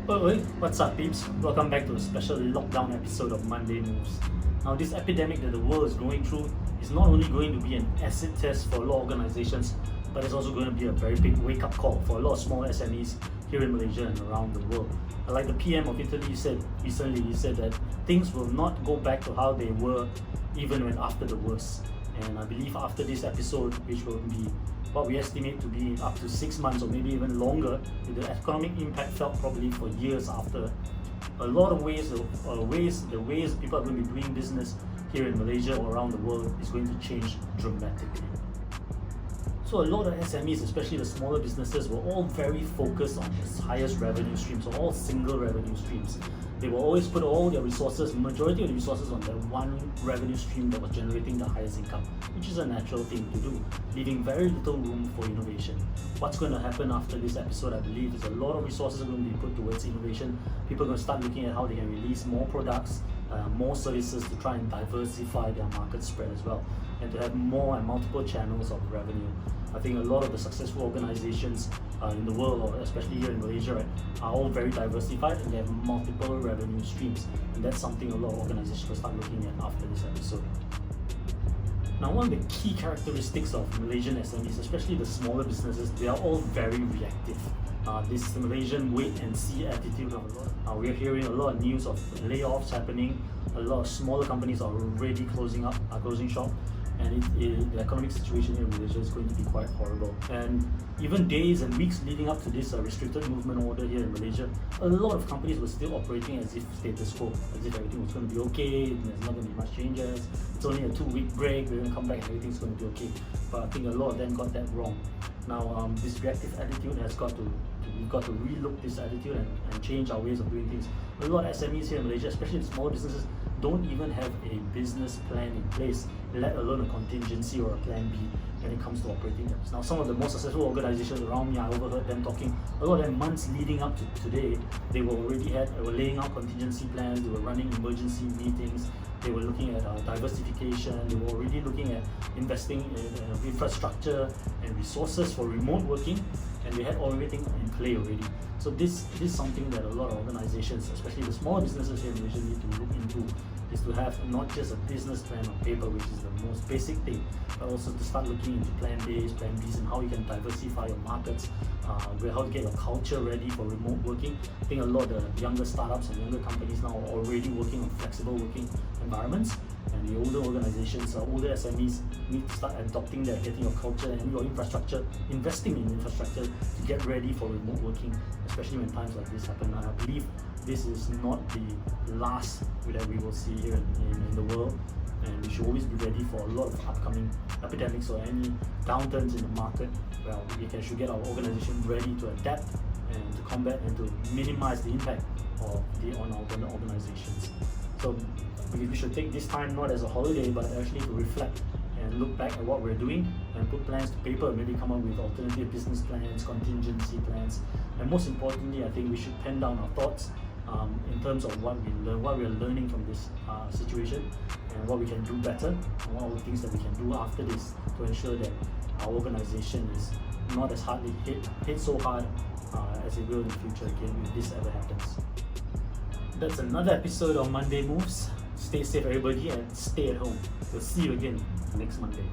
Oi, what's up peeps? Welcome back to a special lockdown episode of Monday Moves. Now this epidemic that the world is going through is not only going to be an acid test for a lot of organizations, but it's also going to be a very big wake-up call for a lot of small SMEs here in Malaysia and around the world. Like the PM of Italy said recently, he said that things will not go back to how they were even when after the worst. And I believe after this episode, which will be what we estimate to be up to 6 months or maybe even longer, with the economic impact felt probably for years after, a lot of ways, the ways people are going to be doing business here in Malaysia or around the world is going to change dramatically. So a lot of SMEs, especially the smaller businesses, were all very focused on the highest revenue streams, or all single revenue streams. They will always put all their resources, majority of the resources, on that one revenue stream that was generating the highest income, which is a natural thing to do, leaving very little room for innovation. What's going to happen after this episode, I believe, is a lot of resources are going to be put towards innovation. People are going to start looking at how they can release more products, more services to try and diversify their market spread as well, and to have more and multiple channels of revenue. I think a lot of the successful organizations in the world, or especially here in Malaysia, right, are all very diversified and they have multiple revenue streams, and that's something a lot of organizations will start looking at after this episode. Now, one of the key characteristics of Malaysian SMEs, especially the smaller businesses, they are all very reactive. This Malaysian wait-and-see attitude of a lot. We're hearing a lot of news of layoffs happening. A lot of smaller companies are already closing shop, and the economic situation here in Malaysia is going to be quite horrible. And even days and weeks leading up to this restricted movement order here in Malaysia, a lot of companies were still operating as if status quo, as if everything was going to be okay, there's not going to be much changes, it's only a 2-week break, we're going to come back and everything's going to be okay. But I think a lot of them got that wrong. Now, this reactive attitude has we've got to relook this attitude and change our ways of doing things. A lot of SMEs here in Malaysia, especially the small businesses, don't even have a business plan in place, let alone a contingency or a plan B when it comes to operating them. Now, some of the most successful organizations around me, I overheard them talking, a lot of them months leading up to today, they were laying out contingency plans, they were running emergency meetings, they were looking at diversification, they were already looking at investing in infrastructure and resources for remote working, and they had everything in play already. So this is something that a lot of organizations, especially the smaller businesses here in Malaysia, need to look into, is to have not just a business plan on paper, which is the most basic thing, but also to start looking into plan A's, plan B's, and how you can diversify your markets, how to get your culture ready for remote working. I think a lot of the younger startups and younger companies now are already working on flexible working environments, and the older organizations, older SMEs need to start adopting that, getting your culture and your infrastructure, investing in infrastructure to get ready for remote working, especially when times like this happen. And I believe this is not the last that we will see here in the world, and we should always be ready for a lot of upcoming epidemics or any downturns in the market. Well, should get our organization ready to adapt and to combat and to minimize the impact on our organizations. So we should take this time not as a holiday, but actually to reflect and look back at what we're doing and put plans to paper, maybe come up with alternative business plans, contingency plans, and most importantly, I think we should pen down our thoughts in terms of what we're learning from this situation, and what we can do better, and what are the things that we can do after this to ensure that our organization is not as hardly hit so hard as it will in the future again if this ever happens. That's another episode of Monday Moves. Stay safe everybody and stay at home. We'll see you again next Monday.